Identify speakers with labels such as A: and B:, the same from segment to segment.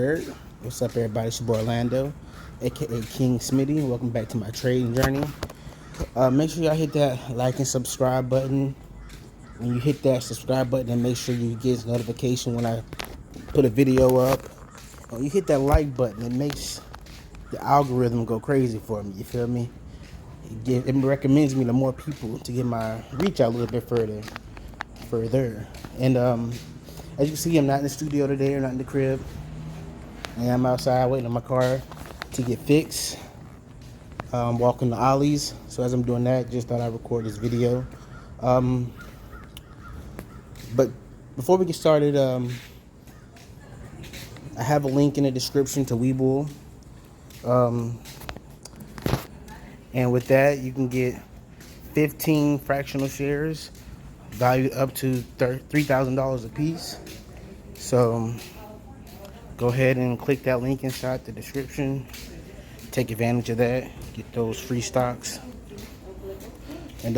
A: What's up, everybody? It's your boy Orlando, aka King Smitty. Welcome back to my trading journey. Make sure y'all hit that like and subscribe button. When you hit that subscribe button, and make sure you get notification when I put a video up. When you hit that like button, it makes the algorithm go crazy for me. You feel me? It recommends me to more people to get my reach out a little bit further. And as you can see, I'm not in the studio today or not in the crib. And I'm outside waiting on my car to get fixed. Walking to Ollie's. So as I'm doing that, just thought I'd record this video. But before we get started, I have a link in the description to Webull. And with that, you can get 15 fractional shares valued up to $3,000 a piece. So go ahead and click that link inside the description. Take advantage of that. Get those free stocks. And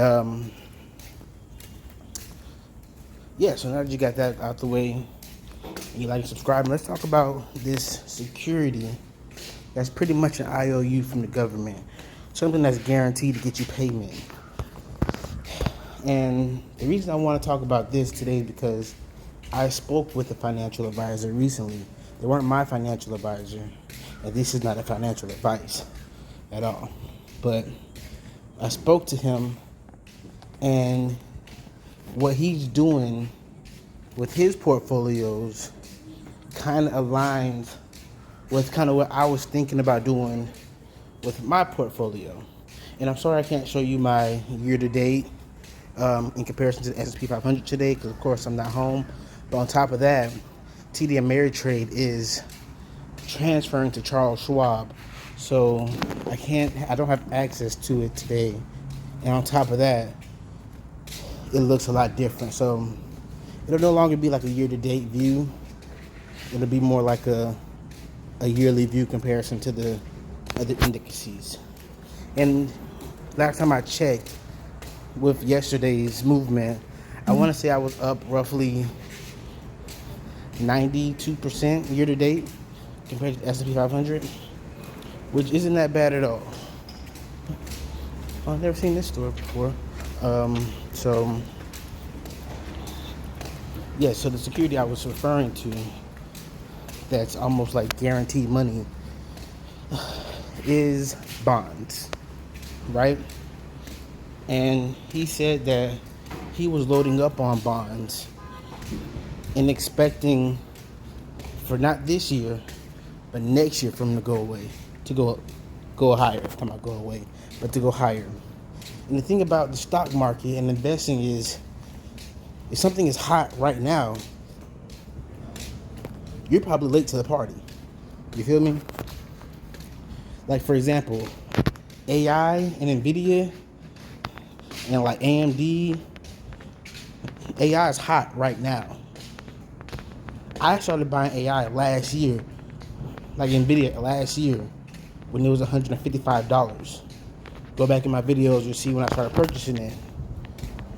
A: yeah, so now that you got that out the way, you like and subscribe. Let's talk about this security that's pretty much an IOU from the government. Something that's guaranteed to get you payment. And the reason I want to talk about this today is because I spoke with a financial advisor recently. They weren't my financial advisor, and this is not a financial advice at all. But I spoke to him, and what he's doing with his portfolios kind of aligns with kind of what I was thinking about doing with my portfolio. And I'm sorry I can't show you my year-to-date in comparison to the S&P 500 today, because of course I'm not home. But on top of that, TD Ameritrade is transferring to Charles Schwab, so I don't have access to it today. And on top of that, it looks a lot different. So it'll no longer be like a year-to-date view. It'll be more like a yearly view comparison to the other indices. And last time I checked with yesterday's movement, I want to say I was up roughly 92% year-to-date compared to the S&P 500, which isn't that bad at all. I've never seen this store before. So the security I was referring to that's almost like guaranteed money is bonds, right? And he said that he was loading up on bonds and expecting for not this year, but next year for them to go away, to go higher. I'm not go away, but to go higher. And the thing about the stock market and investing is, if something is hot right now, you're probably late to the party. You feel me? Like, for example, AI and NVIDIA and like AMD, AI is hot right now. I started buying AI last year, like NVIDIA last year, when it was $155. Go back in my videos, you'll see when I started purchasing it.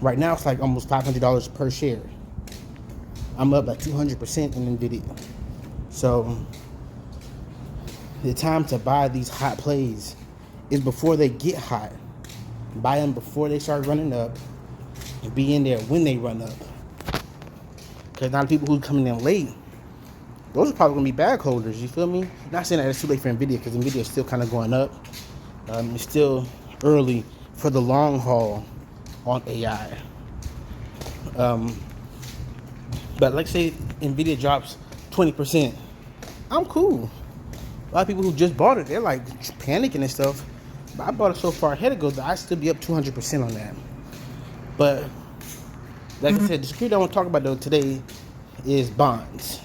A: Right now, it's like almost $500 per share. I'm up like 200% in NVIDIA. So the time to buy these hot plays is before they get hot. Buy them before they start running up, and be in there when they run up. Because now the people who are coming in late, those are probably going to be bag holders, you feel me? Not saying that it's too late for NVIDIA, because NVIDIA is still kind of going up. It's still early for the long haul on AI. But like say NVIDIA drops 20%, I'm cool. A lot of people who just bought it, they're like panicking and stuff. But I bought it so far ahead ago that I still be up 200% on that. But like I said, the security I want to talk about though today is bonds.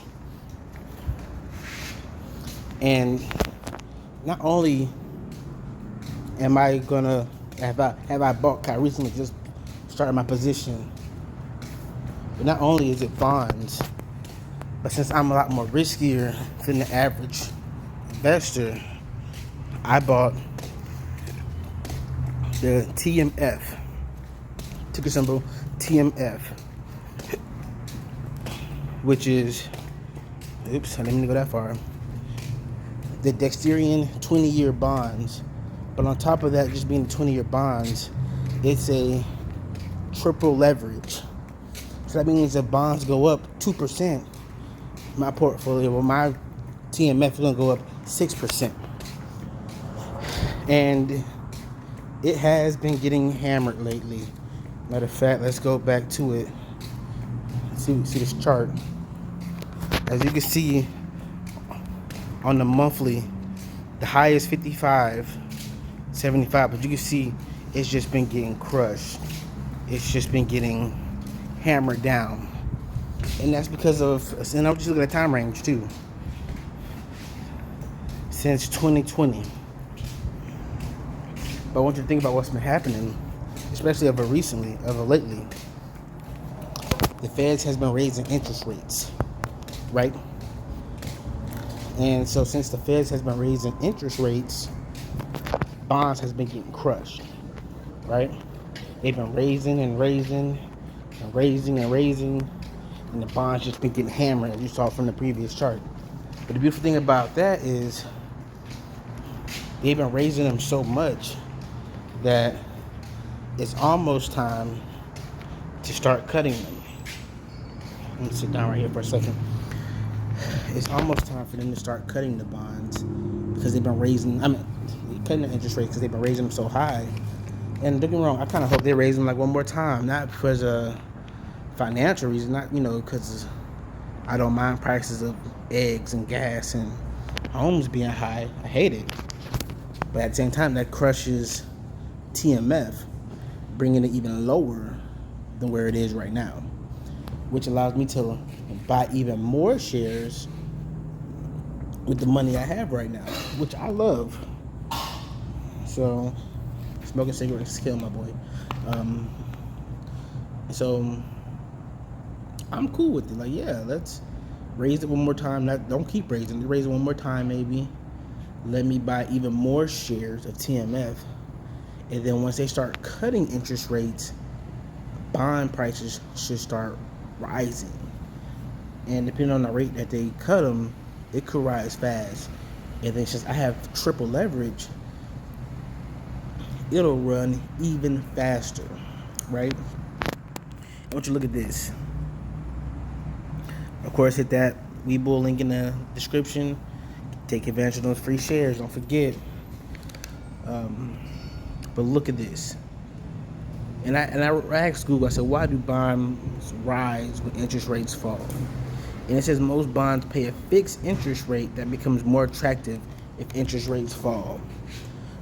A: And not only am I gonna have I bought? I recently just started my position. But not only is it bonds, but since I'm a lot more riskier than the average investor, I bought the TMF, ticker symbol TMF, which is, oops, I didn't mean to go that far. the Dexterian 20-year bonds. But on top of that, just being 20-year bonds, it's a triple leverage. So that means if bonds go up 2%, my portfolio, well, my TMF is going to go up 6%. And it has been getting hammered lately. Matter of fact, let's go back to it. See this chart. As you can see on the monthly, the high is 55.75, but you can see it's just been getting crushed. It's just been getting hammered down. And that's because of, and I'm just looking at time range too. Since 2020. But I want you to think about what's been happening, especially of lately. The Feds has been raising interest rates, right? And so since the Feds has been raising interest rates, bonds has been getting crushed, right? They've been raising and raising and raising and raising, and the bonds just been getting hammered, as you saw from the previous chart. But the beautiful thing about that is they've been raising them so much that it's almost time to start cutting them. Let me sit down right here for a second. It's almost time for them to start cutting the bonds because they've been raising, cutting the interest rates because they've been raising them so high. And don't get me wrong, I kind of hope they raise them like one more time, not because of financial reasons, not, because I don't mind prices of eggs and gas and homes being high. I hate it. But at the same time, that crushes TMF, bringing it even lower than where it is right now, which allows me to buy even more shares with the money I have right now, which I love. So, smoking cigarettes kill my boy. So, I'm cool with it. Like, yeah, let's raise it one more time. Don't keep raising it. Raise it one more time, maybe. Let me buy even more shares of TMF. And then once they start cutting interest rates, bond prices should start rising. And depending on the rate that they cut them, it could rise fast. And then since I have triple leverage, it'll run even faster, right? I want you to look at this. Of course, hit that Webull link in the description. Take advantage of those free shares. Don't forget. But look at this. And I asked Google, I said, why do bonds rise when interest rates fall? And it says most bonds pay a fixed interest rate that becomes more attractive if interest rates fall,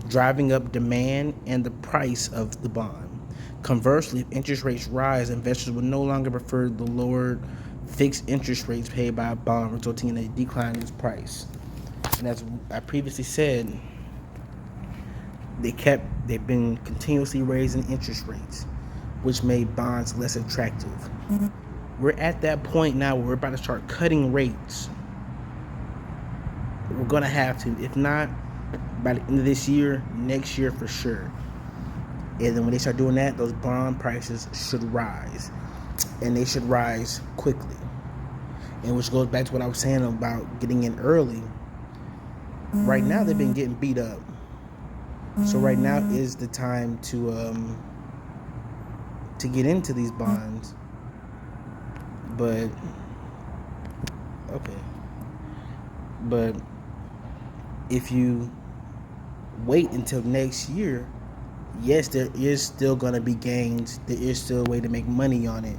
A: driving up demand and the price of the bond. Conversely, if interest rates rise, investors would no longer prefer the lower fixed interest rates paid by a bond, resulting in a decline in its price. And as I previously said, they've been continuously raising interest rates, which made bonds less attractive. Mm-hmm. We're at that point now where we're about to start cutting rates. We're gonna have to, if not by the end of this year, next year for sure. And then when they start doing that, those bond prices should rise, and they should rise quickly. And which goes back to what I was saying about getting in early. Right now, they've been getting beat up. So right now is the time to get into these bonds. But if you wait until next year, yes, there is still going to be gains. There is still a way to make money on it.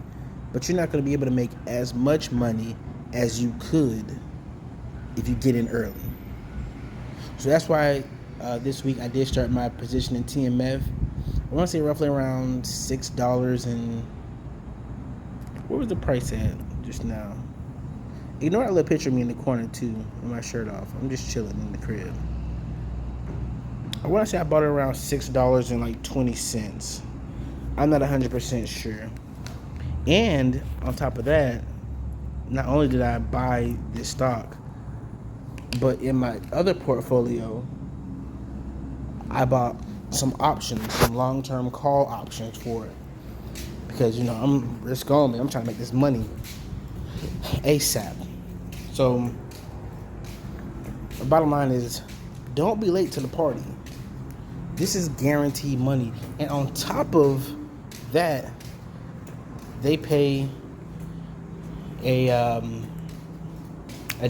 A: But you're not going to be able to make as much money as you could if you get in early. So that's why this week I did start my position in TMF. I want to say roughly around $6 and... Where was the price at just now? Ignore that little picture of me in the corner too, with my shirt off. I'm just chilling in the crib. I want to say I bought it around $6.20. I'm not 100% sure. And on top of that, not only did I buy this stock, but in my other portfolio, I bought some options, some long-term call options for it. Because, I'm risk on me. I'm trying to make this money ASAP. So, The bottom line is, don't be late to the party. This is guaranteed money. And on top of that, they pay a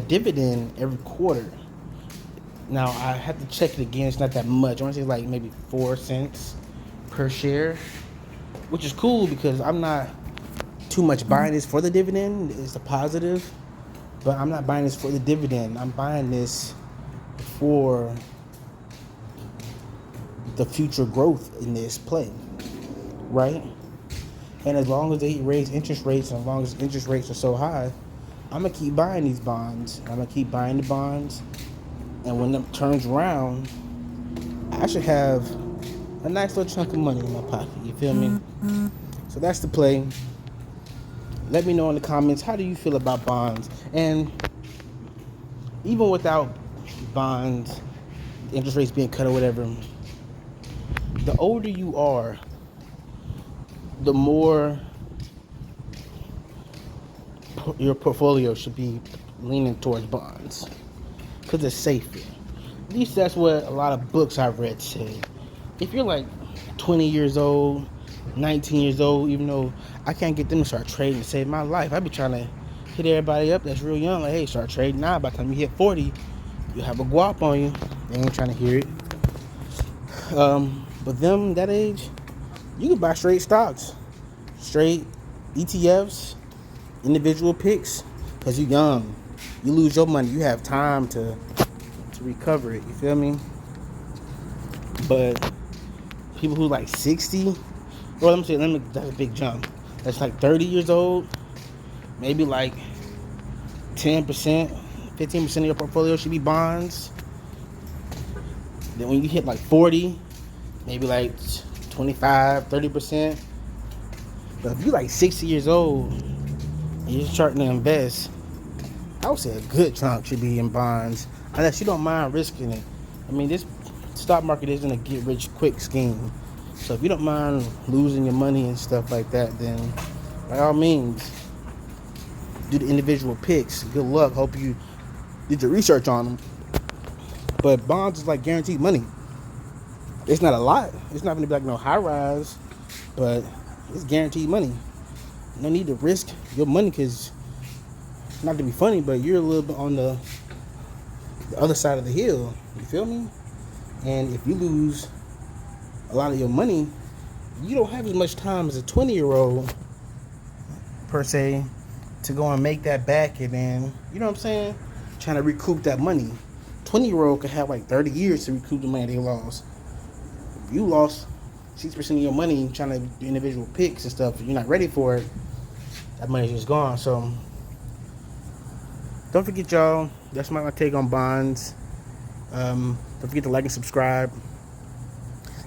A: dividend every quarter. Now, I have to check it again. It's not that much. I want to say like maybe 4 cents per share, which is cool because I'm not too much buying this for the dividend. It's a positive, but I'm not buying this for the dividend. I'm buying this for the future growth in this play, right? And as long as they raise interest rates, and as long as interest rates are so high, I'm gonna keep buying these bonds. I'm gonna keep buying the bonds, and when it turns around, I should have a nice little chunk of money in my pocket. You feel me? So that's the play. Let me know in the comments, how do you feel about bonds? And even without bonds, interest rates being cut or whatever, the older you are, the more your portfolio should be leaning towards bonds because it's safer. At least that's what a lot of books I've read say. If you're like 20 years old, 19 years old, even though I can't get them to start trading to save my life, I be trying to hit everybody up that's real young, like, hey, start trading now. By the time you hit 40, you have a guap on you. They ain't trying to hear it. But them that age, you can buy straight stocks, straight ETFs, individual picks, because you're young. You lose your money, you have time to recover it. You feel me? But people who like 60, well, that's a big jump. That's like 30 years old, maybe like 10%, 15% of your portfolio should be bonds. Then when you hit like 40, maybe like 25, 30%. But if you're like 60 years old and you're starting to invest, I would say a good chunk should be in bonds, unless you don't mind risking it. I mean, this stock market isn't a get rich quick scheme. So if you don't mind losing your money and stuff like that, then by all means, do the individual picks. Good luck. Hope you did your research on them. But bonds is like guaranteed money. It's not a lot. It's not going to be like no high rise, but it's guaranteed money. No need to risk your money because, not to be funny, but you're a little bit on the other side of the hill. You feel me? And if you lose a lot of your money, you don't have as much time as a 20-year-old, per se, to go and make that back. And then, you know what I'm saying? Trying to recoup that money. 20-year-old could have like 30 years to recoup the money they lost. If you lost 6% of your money trying to do individual picks and stuff, if you're not ready for it, that money's just gone. So don't forget, y'all, that's my take on bonds. Don't forget to like and subscribe.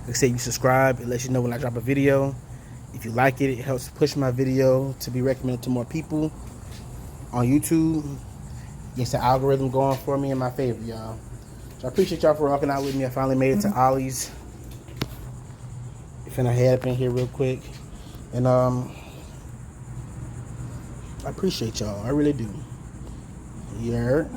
A: Like I say, you subscribe, it lets you know when I drop a video. If you like it, it helps push my video to be recommended to more people on YouTube. Gets the algorithm going for me in my favor, y'all. So I appreciate y'all for rocking out with me. I finally made it to Ollie's. Finna head up in here real quick. And I appreciate y'all. I really do. You heard?